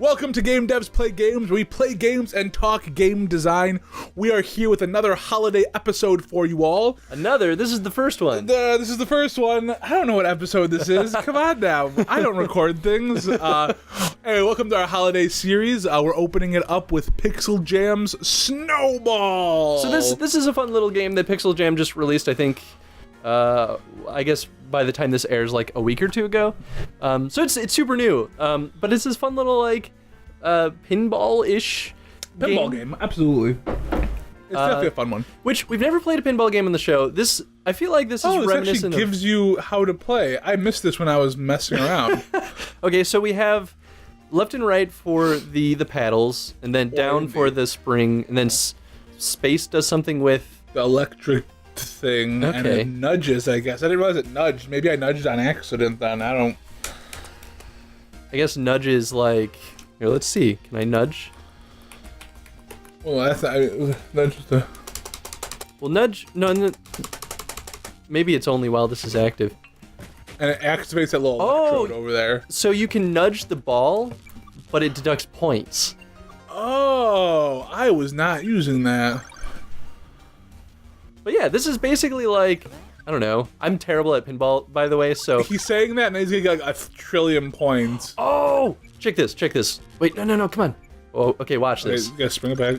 Welcome to Game Devs Play Games, where we play games and talk game design. We are here with another holiday episode for you all. This is the first one. This is the first one. I don't know what episode this is. Come on now. I don't record things. Anyway, welcome to our holiday series. We're opening it up with Pixel Jam's Snowball. So this is a fun little game that Pixel Jam just released, I think, I guess by the time this airs, like a week or two ago. So it's super new. But it's this fun little, like, pinball-ish game. Absolutely. It's definitely a fun one. Which, we've never played a pinball game on the show. I feel like this is reminiscent this actually gives you how to play. I missed this when I was messing around. Okay, so we have left and right for the paddles, and then down for the spring, and then space does something with... the electric thing, and it nudges, I guess. I didn't realize it nudged. Maybe I nudged on accident then. I guess nudge is like... Here, let's see. Can I nudge? Well, that's nudge the... Well, nudge... No, maybe it's only while this is active. And it activates that little electrode over there. So you can nudge the ball, but it deducts points. Oh, I was not using that. But yeah, this is basically like... I don't know. I'm terrible at pinball, by the way, so... He's saying that, and he's gonna get like 1 trillion points. Oh! Check this. Wait, no, come on. Oh, okay, watch this. You gotta spring it back.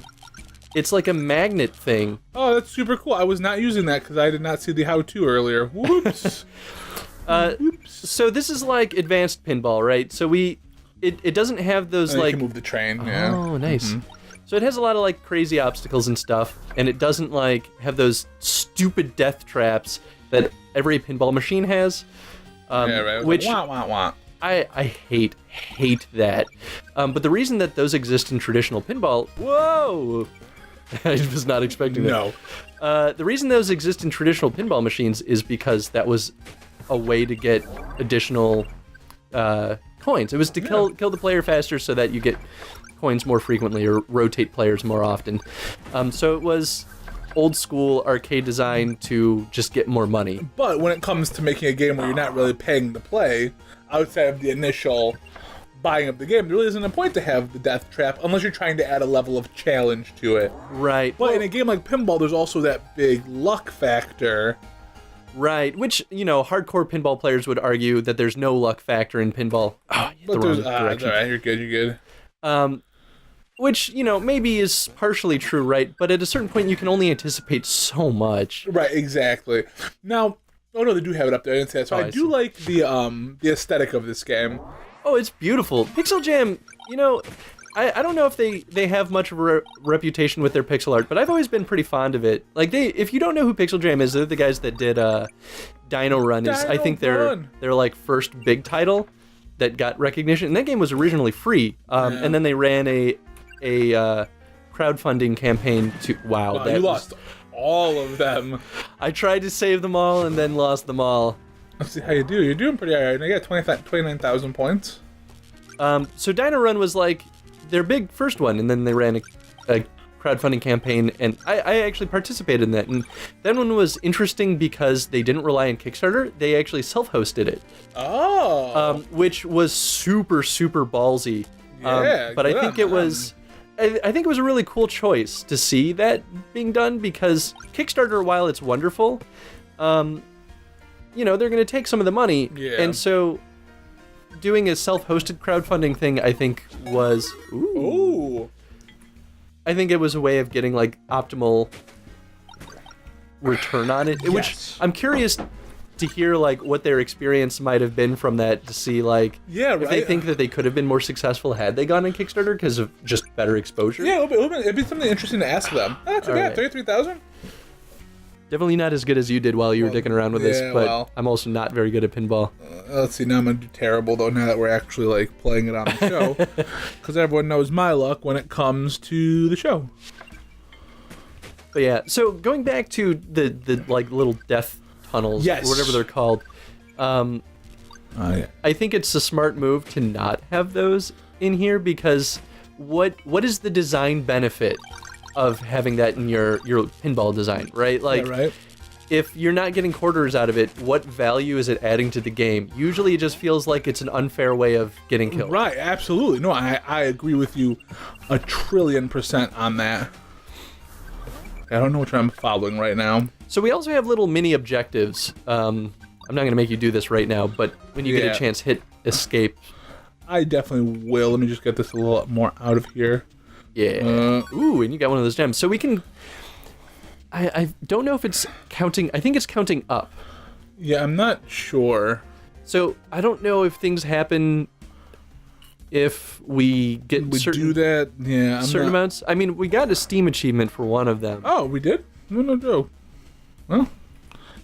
It's like a magnet thing. Oh, that's super cool. I was not using that because I did not see the how-to earlier. Whoops. So this is like advanced pinball, right? So it doesn't have those and like... you can move the train, yeah. Oh, nice. Mm-hmm. So it has a lot of like crazy obstacles and stuff, and it doesn't like have those stupid death traps that every pinball machine has. Yeah, right. Which wah, wah, wah. I hate that. But the reason that those exist in traditional pinball... Whoa! I was not expecting that. No. The reason those exist in traditional pinball machines is because that was a way to get additional coins. It was to kill the player faster so that you get coins more frequently or rotate players more often. So it was old school arcade design to just get more money. But when it comes to making a game where you're not really paying to play, outside of the initial buying of the game, there really isn't a point to have the death trap unless you're trying to add a level of challenge to it. Right. But in a game like pinball, there's also that big luck factor. Right, which, hardcore pinball players would argue that there's no luck factor in pinball. Oh, but there's direction. All right, you're good. Which, maybe is partially true, right? But at a certain point, you can only anticipate so much. Right, exactly. Now, oh no, they do have it up there. I didn't say that. So I do like the aesthetic of this game. Oh, it's beautiful. Pixel Jam, I don't know if they have much of a reputation with their pixel art, but I've always been pretty fond of it. Like, if you don't know who Pixel Jam is, they're the guys that did Dino Run. I think their like first big title that got recognition. And that game was originally free. And then they ran a crowdfunding campaign to... Wow, you lost all of them. I tried to save them all and then lost them all. Let's see how you do. You're doing pretty alright. I got 29,000 points. So Dino Run was like their big first one, and then they ran a crowdfunding campaign, and I actually participated in that. And that one was interesting because they didn't rely on Kickstarter. They actually self-hosted it. Oh. Which was super, super ballsy. Yeah, but I think it was... I think it was a really cool choice to see that being done, because Kickstarter, while it's wonderful, they're going to take some of the money. Yeah. And so doing a self-hosted crowdfunding thing, I think was... Ooh. I think it was a way of getting, like, optimal return on it. Yes. Which I'm curious to hear, like, what their experience might have been from that, to see, like, if they think that they could have been more successful had they gone on Kickstarter because of just better exposure. Yeah, it'd be something interesting to ask them. That's okay, right. 33,000? Definitely not as good as you did while you were dicking around with this, but I'm also not very good at pinball. Let's see, now I'm going to do terrible, though, now that we're actually, like, playing it on the show. Because everyone knows my luck when it comes to the show. But yeah, so going back to the like, little death tunnels, or whatever they're called, I think it's a smart move to not have those in here, because what is the design benefit of having that in your pinball design, right? Like, if you're not getting quarters out of it, what value is it adding to the game? Usually it just feels like it's an unfair way of getting killed. Right, absolutely. No, I agree with you 1,000,000,000% on that. I don't know which one I'm following right now. So we also have little mini objectives. I'm not going to make you do this right now, but when you get a chance, hit escape. I definitely will. Let me just get this a little more out of here. Yeah. Ooh, and you got one of those gems. So we can... I don't know if it's counting... I think it's counting up. Yeah, I'm not sure. So I don't know if things happen if we get do that. Yeah, certain amounts. I mean, we got a Steam achievement for one of them. Oh, we did? No joke. Well...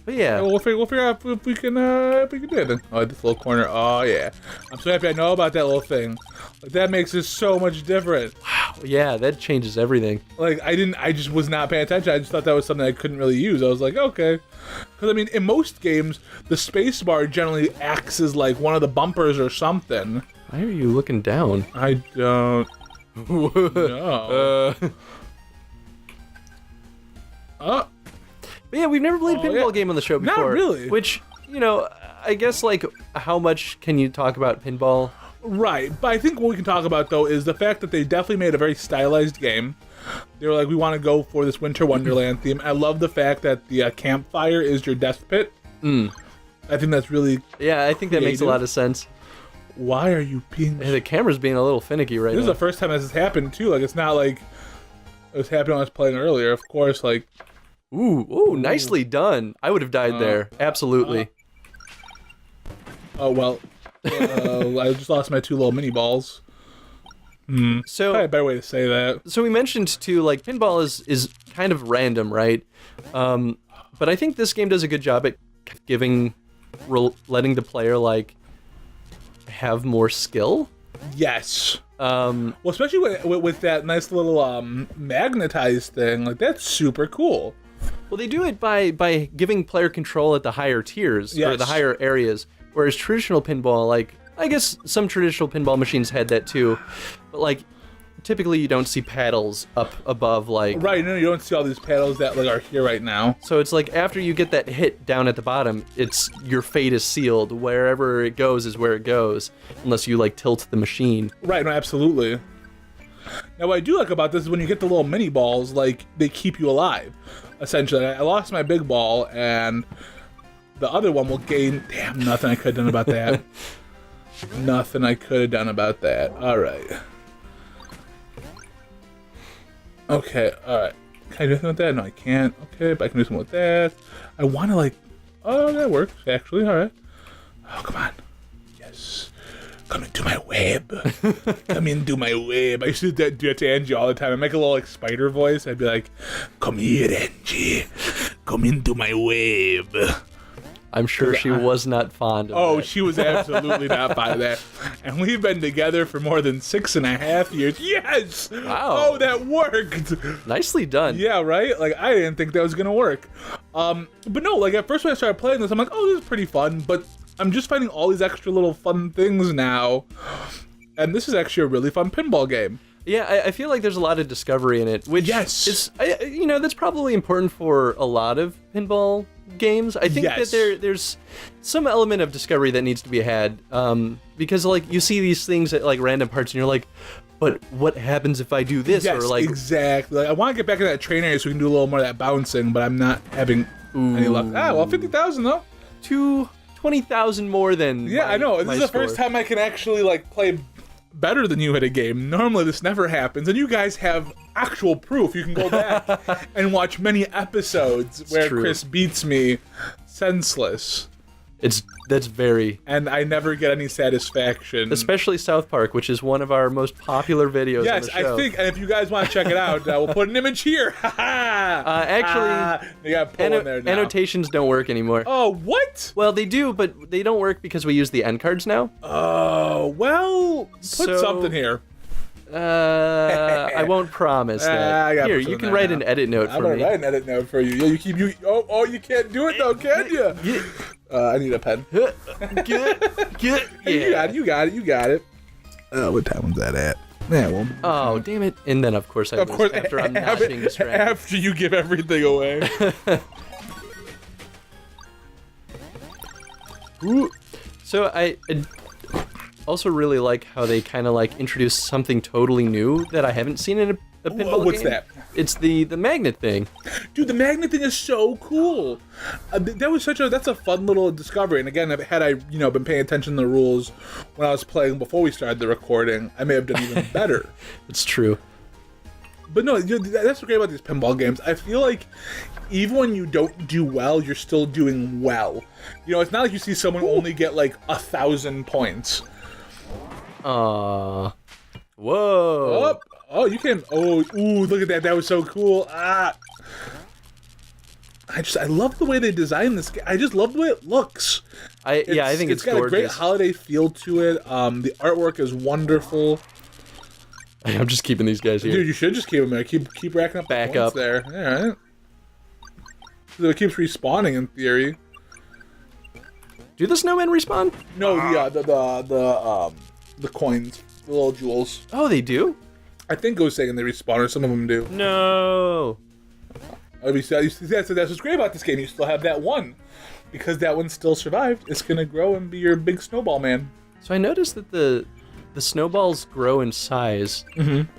But yeah, we'll figure out if we can do it then. Oh, this little corner. Oh yeah, I'm so happy I know about that little thing. Like, that makes it so much different. Wow. Yeah, that changes everything. Like I just was not paying attention. I just thought that was something I couldn't really use. I was like, okay, because I mean, in most games, the space bar generally acts as like one of the bumpers or something. Why are you looking down? I don't know. But yeah, we've never played a pinball game on the show before. Not really. Which, you know, I guess, like, how much can you talk about pinball? Right, but I think what we can talk about, though, is the fact that they definitely made a very stylized game. They were like, we want to go for this Winter Wonderland theme. I love the fact that the campfire is your death pit. I think that's really Yeah, I think that makes a lot of sense. Why are you being... Hey, the camera's being a little finicky right now. This is the first time this has happened, too. Like, it's not like it was happening when I was playing earlier. Of course, like... Ooh, nicely done. I would have died there. Absolutely. Oh, well. I just lost my 2 little mini balls. So, probably a better way to say that. So we mentioned, too, like, pinball is kind of random, right? But I think this game does a good job at letting the player, like, have more skill. Yes. Well, especially with that nice little magnetized thing. Like, that's super cool. Well, they do it by giving player control at the higher tiers, or the higher areas, whereas traditional pinball, like, I guess some traditional pinball machines had that too, but, like, typically you don't see paddles up above, like... Right, no, you don't see all these paddles that, like, are here right now. So it's like, after you get that hit down at the bottom, it's your fate is sealed. Wherever it goes is where it goes, unless you, like, tilt the machine. Right, no, absolutely. Now, what I do like about this is when you get the little mini balls, like, they keep you alive. Essentially, I lost my big ball, and the other one will gain... Damn, nothing I could have done about that. Nothing I could have done about that. All right. Okay, all right. Can I do something with that? No, I can't. Okay, but I can do something with that. I want to, like... Oh, that works, actually. All right. Oh, come on. Yes. Come into my web. Come into my web. I used to do that to Angie all the time. I'd make a little, like, spider voice. I'd be like, come here, Angie. Come into my web. I'm sure she was not fond of that. Oh, she was absolutely not fond of that. And we've been together for more than 6.5 years. Yes! Wow. Oh, that worked! Nicely done. Yeah, right? Like, I didn't think that was gonna work. But no, like, at first when I started playing this, I'm like, oh, this is pretty fun, but I'm just finding all these extra little fun things now. And this is actually a really fun pinball game. Yeah, I feel like there's a lot of discovery in it, which is, you know, that's probably important for a lot of pinball games. I think that there's some element of discovery that needs to be had, because, like, you see these things at, like, random parts, and you're like, but what happens if I do this? Yes, or, like, exactly. Like, I want to get back in that train area so we can do a little more of that bouncing, but I'm not having any luck. Ah, well, 50,000 though. 20,000 more than I know. This is the first time I can actually, like, play better than you at a game. Normally this never happens, and you guys have actual proof. You can go back and watch many episodes where Chris beats me senseless. That's very... And I never get any satisfaction. Especially South Park, which is one of our most popular videos on the show. Yes, I think, and if you guys want to check it out, we'll put an image here. Actually, you got pull in there now. Annotations don't work anymore. Oh, what? Well, they do, but they don't work because we use the end cards now. Oh, well, put something here. I won't promise that. Here, you can write an edit note for me. I'm gonna write an edit note for you. Yeah, Oh, you can't do it though, can you? I need a pen. Yeah. You got it. What time was that at? Yeah, well. Oh, damn it! And then, of course, after I'm not being distracted. After you give everything away. Ooh. So I also really like how they kind of like introduced something totally new that I haven't seen in a pinball What's game. that? It's the magnet thing. Dude, the magnet thing is so cool. That's a fun little discovery. And again, had I been paying attention to the rules when I was playing before we started the recording, I may have done even better. It's true. But no, that's what's great about these pinball games. I feel like even when you don't do well, you're still doing well. It's not like you see someone only get like 1,000 points. Whoa. Oh, you can. Oh, ooh, look at that. That was so cool. I love the way they designed this game. I just love the way it looks. I think it's got gorgeous. a great holiday feel to it. The artwork is wonderful. I'm just keeping these guys here. Dude, you should just keep them there. Keep racking up the Back points up there. All right. So it keeps respawning in theory. Do the snowmen respawn? No, the coins, the little jewels. Oh, they do? I think it was saying they respawn, or some of them do. No. That's what's great about this game. You still have that one. Because that one still survived, it's going to grow and be your big snowball man. So I noticed that the snowballs grow in size. Mm-hmm.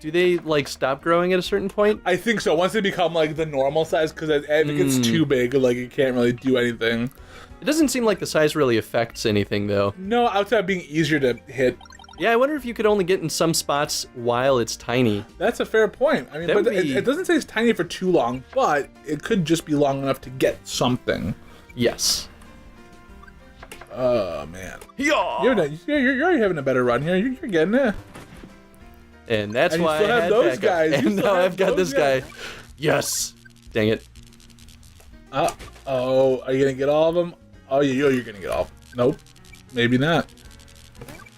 Do they, like, stop growing at a certain point? I think so. Once they become, like, the normal size, because if it gets too big, like, it can't really do anything. It doesn't seem like the size really affects anything, though. No, outside of being easier to hit. Yeah, I wonder if you could only get in some spots while it's tiny. That's a fair point. I mean, but it doesn't say it's tiny for too long, but it could just be long enough to get something. Yes. Oh, man. Yeah. You're already having a better run here. You're getting it. And that's and why you still I have had those backup. guys. And now I've got this guy. Yes. Dang it. Oh, are you going to get all of them? Oh, you're going to get all of them. Nope. Maybe not.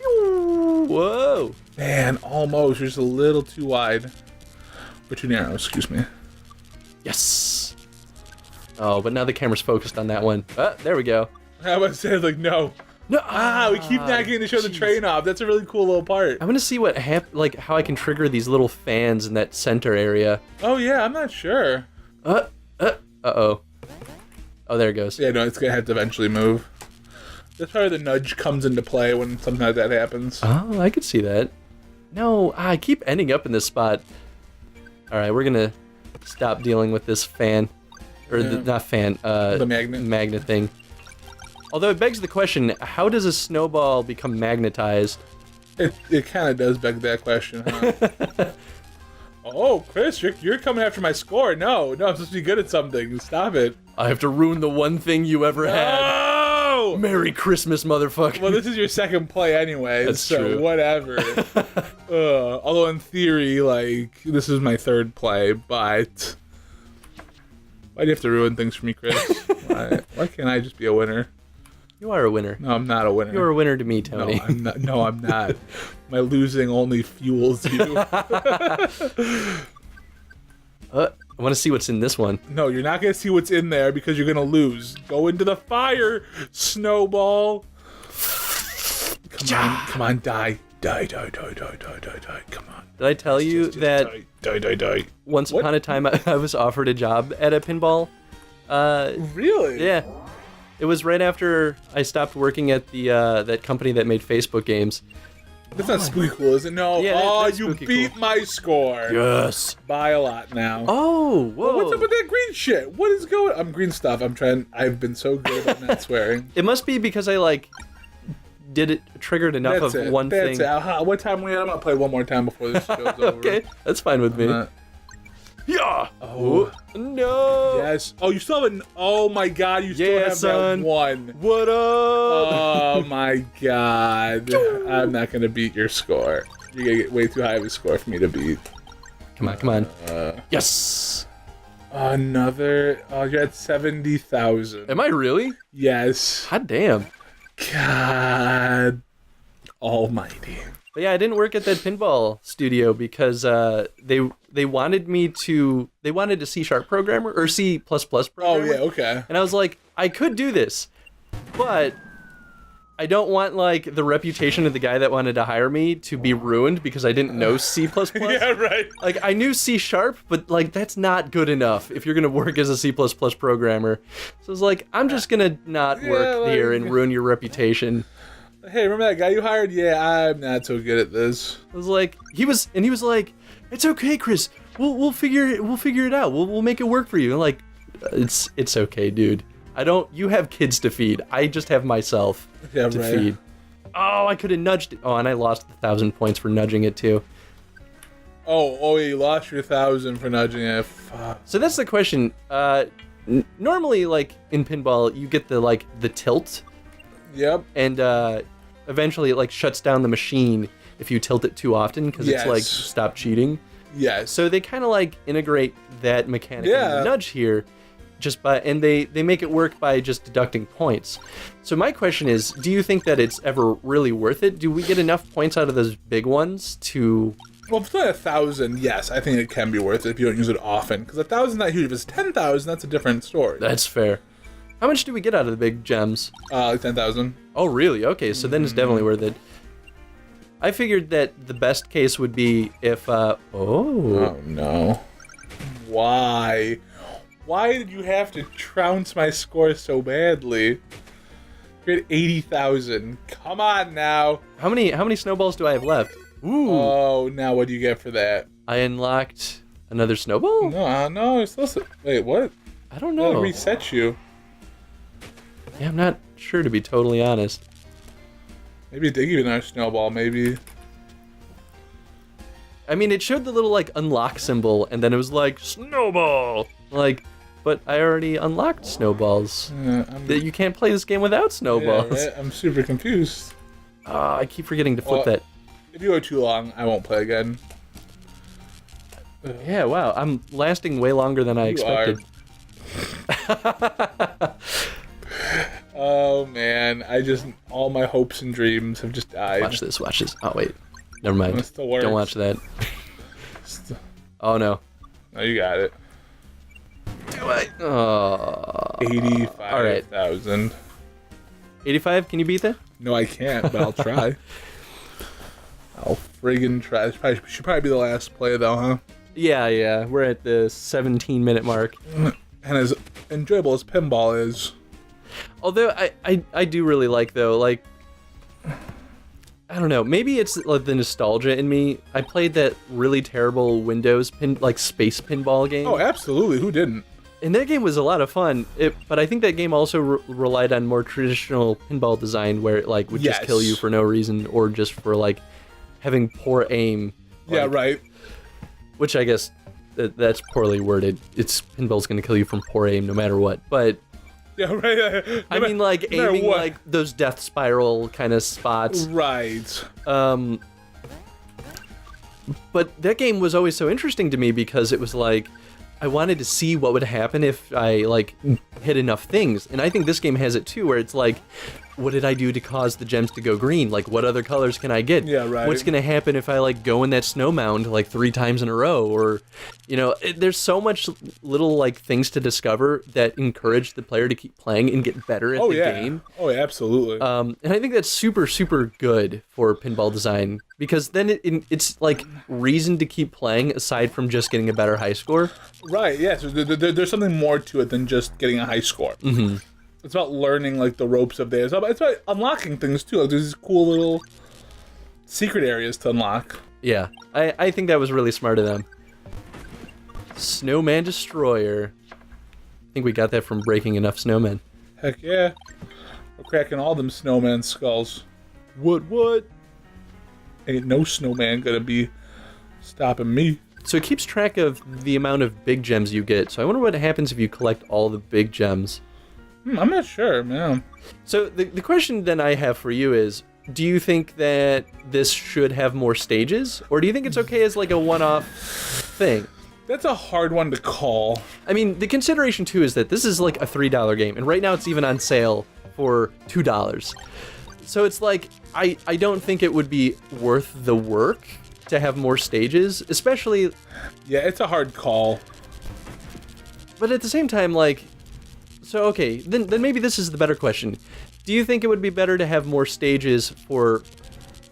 Whoa. Man, almost. You're just a little too wide. Or too narrow, excuse me. Yes. Oh, but now the camera's focused on that one. There we go. I was saying, like, no. No. We keep not getting to show the train off. That's a really cool little part. I want to see what how I can trigger these little fans in that center area. Oh, yeah, I'm not sure. Uh-oh. Oh, there it goes. Yeah, no, it's going to have to eventually move. That's where the nudge comes into play when something like that happens. Oh, I could see that. No, I keep ending up in this spot. All right, we're going to stop dealing with this fan. Or not fan. The magnet. Magnet thing. Although it begs the question, how does a snowball become magnetized? It kind of does beg that question, huh? Oh, Chris, you're coming after my score. No, I'm supposed to be good at something. Stop it. I have to ruin the one thing you ever had. Oh! Merry Christmas, motherfucker. Well, this is your second play anyway, That's so true. Whatever. Although in theory, like, this is my third play, but... Why do you have to ruin things for me, Chris? Why can't I just be a winner? You are a winner. No, I'm not a winner. You're a winner to me, Tony. No, I'm not. My losing only fuels you. I want to see what's in this one. No, you're not going to see what's in there because you're going to lose. Go into the fire, Snowball. Come on, die. Die. Come on. Did I tell you that Die. once What? upon a time I was offered a job at a pinball? Really? Yeah. It was right after I stopped working at the that company that made Facebook games. That's not spooky cool, is it? No. Yeah, that's you spooky beat cool. my score. Yes. By a lot now. Oh, whoa. What's up with that green shit? What is going on? I'm green stuff. I've been so good about not swearing. It must be because I triggered enough That's of it. one That's thing. it. What time we at? I'm going to play one more time before this show's over. Okay, that's fine with me. Yeah. Oh. No. Yes. Oh, you still have oh my god, you still Yeah, have son. that one. What up? Oh my god. I'm not going to beat your score. You're going to get way too high of a score for me to beat. Come on. Yes. Another. Oh, you're at 70,000. Am I really? Yes. God damn. God almighty. But yeah, I didn't work at that pinball studio because they wanted me to. They wanted a C# programmer or C++ programmer. Oh yeah, okay. And I was like, I could do this, but I don't want like the reputation of the guy that wanted to hire me to be ruined because I didn't know C++. Yeah, right. Like I knew C#, but like that's not good enough if you're gonna work as a C++ programmer. So it's like I'm just gonna not work here and ruin your reputation. Hey, remember that guy you hired? Yeah, I'm not so good at this. I was like, he was like, it's okay, Chris. We'll figure it out. We'll make it work for you. And like, it's okay, dude. You have kids to feed. I just have myself to feed. Oh, I could have nudged it. Oh, and I lost 1,000 points for nudging it too. Oh, you lost your 1,000 for nudging it. Fuck. So that's the question. Normally, like in pinball, you get the tilt. Yep. And eventually it like shuts down the machine if you tilt it too often because it's like stop cheating. Yes. So they kind of like integrate that mechanic in the nudge here, and they make it work by just deducting points. So my question is, do you think that it's ever really worth it? Do we get enough points out of those big ones to? Well, if it's only 1,000, yes, I think it can be worth it if you don't use it often. Because 1,000 is not huge. If it's 10,000, that's a different story. That's fair. How much do we get out of the big gems? 10,000. Oh, really? Okay, so then it's definitely worth it. I figured that the best case would be if, Oh, no. Why? Why did you have to trounce my score so badly? You're at 80,000. Come on now. How many snowballs do I have left? Ooh. Oh, now what do you get for that? I unlocked another snowball? No, it's supposed to... Wait, what? I don't know. It resets you. Yeah, I'm not sure, to be totally honest. Maybe it did give you another snowball, maybe. I mean, it showed the little, like, unlock symbol, and then it was like, snowball! Like, but I already unlocked snowballs. You can't play this game without snowballs. Yeah, right? I'm super confused. I keep forgetting to flip that. If you go too long, I won't play again. Yeah, wow. I'm lasting way longer than I expected. Oh, man. All my hopes and dreams have just died. Watch this. Oh, wait. Never mind. It still works. Don't watch that. Oh, no. No, you got it. Do I? Oh. 85,000. Right. 85? Can you beat that? No, I can't, but I'll try. I'll friggin' try. Should probably be the last play, though, huh? Yeah. We're at the 17-minute mark. And as enjoyable as pinball is... Although I do really like, though, like, I don't know, maybe it's like the nostalgia in me. I played that really terrible Windows space pinball game. Oh, absolutely. Who didn't? And that game was a lot of fun. But I think that game also relied on more traditional pinball design where it like would just kill you for no reason or just for like having poor aim. Yeah, right. Which I guess that's poorly worded. Pinball's going to kill you from poor aim no matter what. But yeah, right. I mean, like, aiming, like, those death spiral kind of spots. Right. But that game was always so interesting to me because it was, like, I wanted to see what would happen if I, like, hit enough things. And I think this game has it, too, where it's, like, what did I do to cause the gems to go green? Like, what other colors can I get? Yeah, right. What's going to happen if I, like, go in that snow mound, like, 3 times in a row? Or, you know, there's so much little, like, things to discover that encourage the player to keep playing and get better at the game. Oh, yeah, absolutely. And I think that's super, super good for pinball design because then it's, like, reason to keep playing aside from just getting a better high score. Right, yeah. So there's something more to it than just getting a high score. Mm-hmm. It's about learning, like, the ropes of this. It's about unlocking things, too. Like, there's these cool little secret areas to unlock. Yeah, I think that was really smart of them. Snowman Destroyer. I think we got that from breaking enough snowmen. Heck yeah. We're cracking all them snowman skulls. What? Ain't no snowman gonna be stopping me. So it keeps track of the amount of big gems you get. So I wonder what happens if you collect all the big gems. I'm not sure, man. So the question then I have for you is, do you think that this should have more stages? Or do you think it's okay as like a one-off thing? That's a hard one to call. I mean, the consideration too is that this is like a $3 game. And right now it's even on sale for $2. So it's like, I don't think it would be worth the work to have more stages, especially... Yeah, it's a hard call. But at the same time, like... So, okay, then maybe this is the better question. Do you think it would be better to have more stages for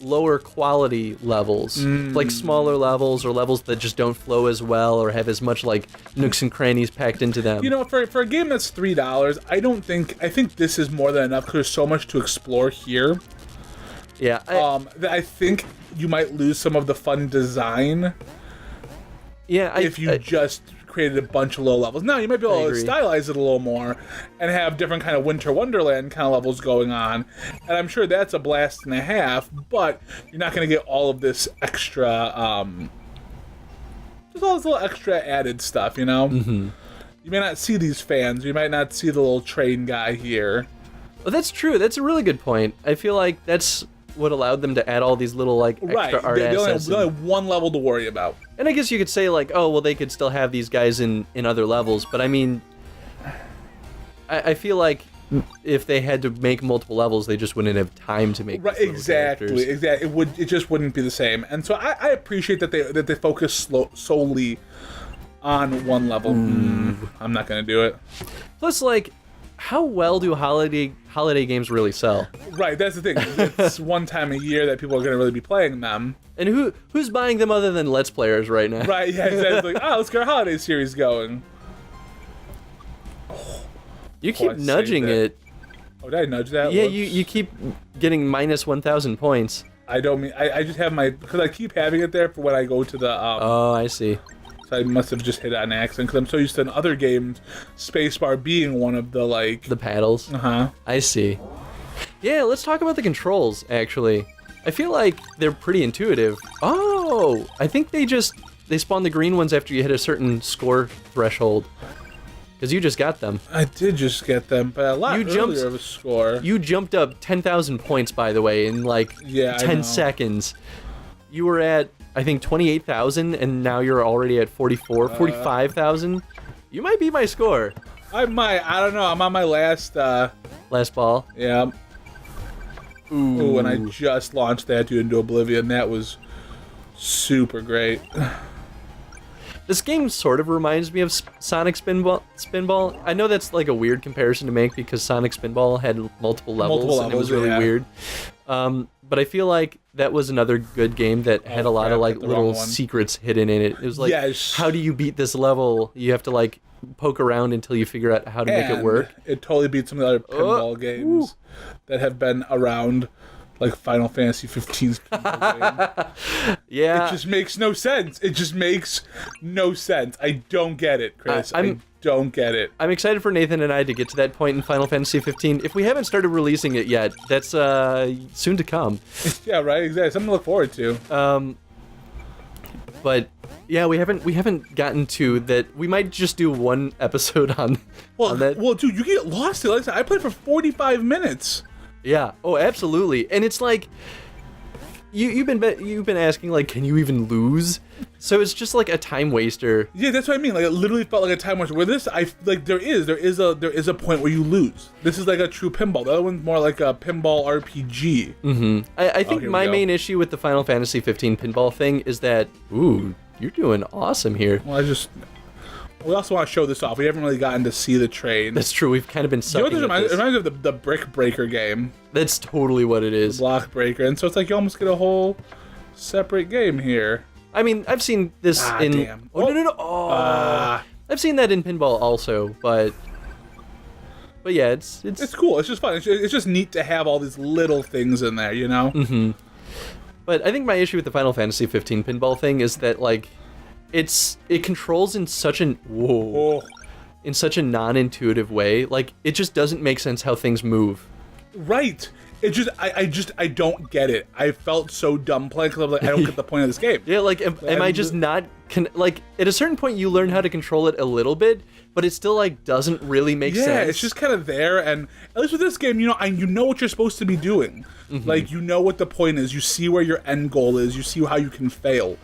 lower quality levels, like smaller levels or levels that just don't flow as well or have as much like nooks and crannies packed into them? You know, for a game that's $3, I think this is more than enough because there's so much to explore here. Yeah. That I think you might lose some of the fun design. Yeah. If you just created a bunch of low levels. Now you might be able to stylize it a little more and have different kind of Winter Wonderland kind of levels going on, and I'm sure that's a blast and a half. But you're not going to get all of this extra, just all this little extra added stuff. You know, you may not see these fans. You might not see the little train guy here. Well, that's true. That's a really good point. I feel like that's what allowed them to add all these little like extra art assets. They only have one level to worry about. And I guess you could say like, oh, well, they could still have these guys in other levels. But I mean, I feel like if they had to make multiple levels, they just wouldn't have time to make exactly. It just wouldn't be the same. And so I appreciate that they focus solely on one level. I'm not gonna do it. Plus, like, how well do holiday games really sell? Right, that's the thing. It's one time a year that people are going to really be playing them. And who's buying them other than Let's Players right now? Right, yeah, exactly. Let's get our holiday series going. You keep nudging it. Oh, did I nudge that? Yeah, you keep getting minus 1,000 points. I don't mean... I just have my... Because I keep having it there for when I go to the... oh, I see. I must have just hit it on accident because I'm so used to in other games, spacebar being one of the like the paddles. I see. Yeah, let's talk about the controls. Actually, I feel like they're pretty intuitive. Oh, I think they spawn the green ones after you hit a certain score threshold. Because you just got them. I did just get them, but a lot earlier of a score. You jumped up 10,000 points, by the way, in like 10 seconds. You were at, I think, 28,000, and now you're already at 45,000. You might be my score. I might. I don't know. I'm on my last... last ball? Yeah. Ooh, and I just launched that dude into Oblivion. That was super great. This game sort of reminds me of Sonic Spinball. I know that's like a weird comparison to make because Sonic Spinball had multiple levels and it was really weird. But I feel like that was another good game that had a lot of like little secrets hidden in it. It was like, how do you beat this level? You have to like poke around until you figure out how to make it work. It totally beats some of the other pinball games that have been around, like Final Fantasy 15's pinball game. Yeah. It just makes no sense. It just makes no sense. I don't get it, Chris. I don't get it. I'm excited for Nathan and I to get to that point in Final Fantasy 15. If we haven't started releasing it yet, that's soon to come. Yeah, right. Exactly. Something to look forward to. But yeah, we haven't gotten to that. We might just do one episode on that. Well, dude, you get lost. Like I said, I played for 45 minutes. Yeah. Oh, absolutely. And it's like you've been asking like, can you even lose? So it's just like a time waster. Yeah, that's what I mean. Like it literally felt like a time waster. Where this, there is a point where you lose. This is like a true pinball. The other one's more like a pinball RPG. Mm-hmm. I think my main issue with the Final Fantasy 15 pinball thing is that you're doing awesome here. Well, we also want to show this off. We haven't really gotten to see the train. That's true. We've kind of been sucking at this. It reminds me of the Brick Breaker game. That's totally what it is. The Block Breaker. And so it's like you almost get a whole separate game here. I mean, I've seen this in... Damn. No. I've seen that in pinball also, but yeah, it's cool. It's just fun. It's just neat to have all these little things in there, you know? Mm-hmm. But I think my issue with the Final Fantasy 15 pinball thing is that, like, it controls in such in such a non-intuitive way. Like, it just doesn't make sense how things move. Right. It just, I don't get it. I felt so dumb playing because I was like, I don't get the point of this game. Yeah, like, am I just not, like, at a certain point you learn how to control it a little bit, but it still, like, doesn't really make sense. Yeah, it's just kind of there, and at least with this game, you know what you're supposed to be doing. Mm-hmm. Like, you know what the point is, you see where your end goal is, you see how you can fail.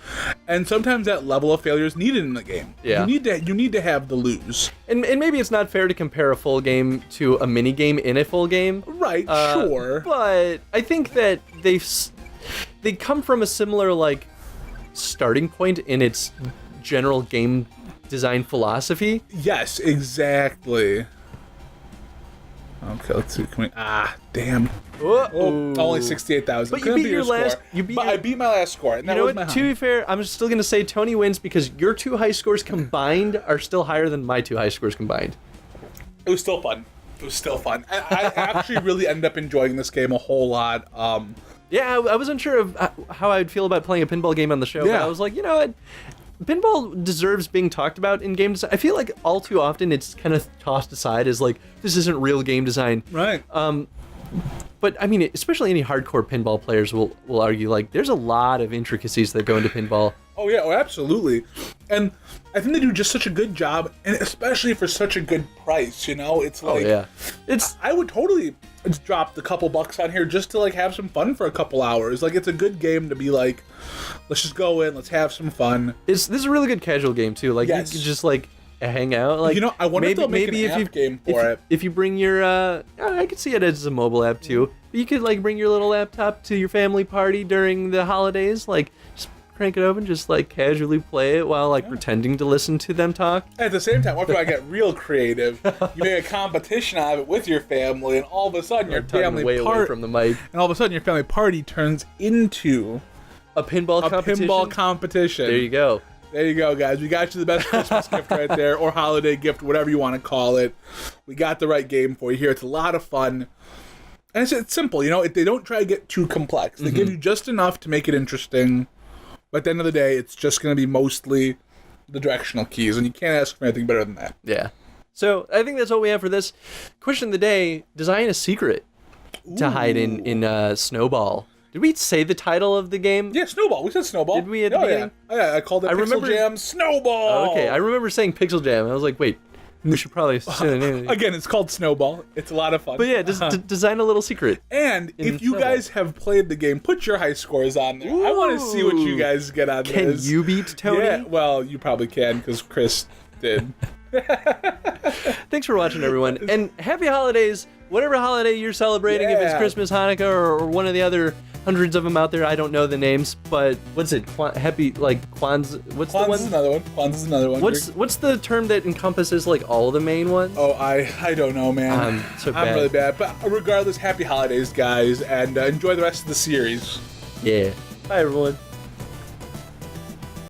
And sometimes that level of failure is needed in the game. Yeah. You need to have the lose. And maybe it's not fair to compare a full game to a mini game in a full game. Right, sure. But I think that they come from a similar, like, starting point in its general game design philosophy. Yes, exactly. Okay, let's see. Damn. Oh, Only 68,000. But you beat your last. Score. You beat. But your, I beat my last score, and you that know was what? my To be fair, I'm still gonna say Tony wins because your 2 high scores combined are still higher than my 2 high scores combined. It was still fun. I actually really ended up enjoying this game a whole lot. Yeah, I was unsure of how I'd feel about playing a pinball game on the show. Yeah. But I was like, you know what? Pinball deserves being talked about in game design. I feel like all too often it's kind of tossed aside as like, this isn't real game design. Right. But I mean, especially any hardcore pinball players will argue like there's a lot of intricacies that go into pinball. Oh yeah, absolutely. And I think they do just such a good job, and especially for such a good price, you know? It's like, I would totally drop the couple bucks on here just to like have some fun for a couple hours. Like, it's a good game to be like, let's just go in, let's have some fun. This is a really good casual game too. Like, you can just like hang out. Like, you know, I wonder if they'll make an app game for it. If you bring your, I could see it as a mobile app too. But you could like bring your little laptop to your family party during the holidays. Like, just crank it open, just like casually play it while like pretending to listen to them talk. At the same time, what if I get real creative? You make a competition out of it with your family, and all of a sudden your family way away from the mic, and all of a sudden your family party turns into a pinball competition. There you go. There you go, guys. We got you the best Christmas gift right there, or holiday gift, whatever you want to call it. We got the right game for you here. It's a lot of fun. And it's simple, you know? They don't try to get too complex. They give you just enough to make it interesting. But at the end of the day, it's just going to be mostly the directional keys, and you can't ask for anything better than that. Yeah. So I think that's all we have for this. Question of the day, design a secret to hide in Snowball. Did we say the title of the game? Yeah, Snowball. We said Snowball. Did we at the beginning? Yeah, I called it Pixel Jam Snowball. Oh, okay, I remember saying Pixel Jam. I was like, wait, we should probably say the name. Again, it's called Snowball. It's a lot of fun. But yeah, design a little secret. And if you guys have played the game, put your high scores on there. I want to see what you guys get on this. Can you beat Tony? Yeah, well, you probably can because Chris did. Thanks for watching, everyone. And happy holidays, whatever holiday you're celebrating, if it's Christmas, Hanukkah, or one of the other hundreds of them out there. I don't know the names, but what's it? Happy, like, Kwanzaa? What's the one? Kwanzaa's another one. What's the term that encompasses, like, all the main ones? Oh, I don't know, man. I'm really bad. But regardless, happy holidays, guys, and enjoy the rest of the series. Yeah. Bye, everyone.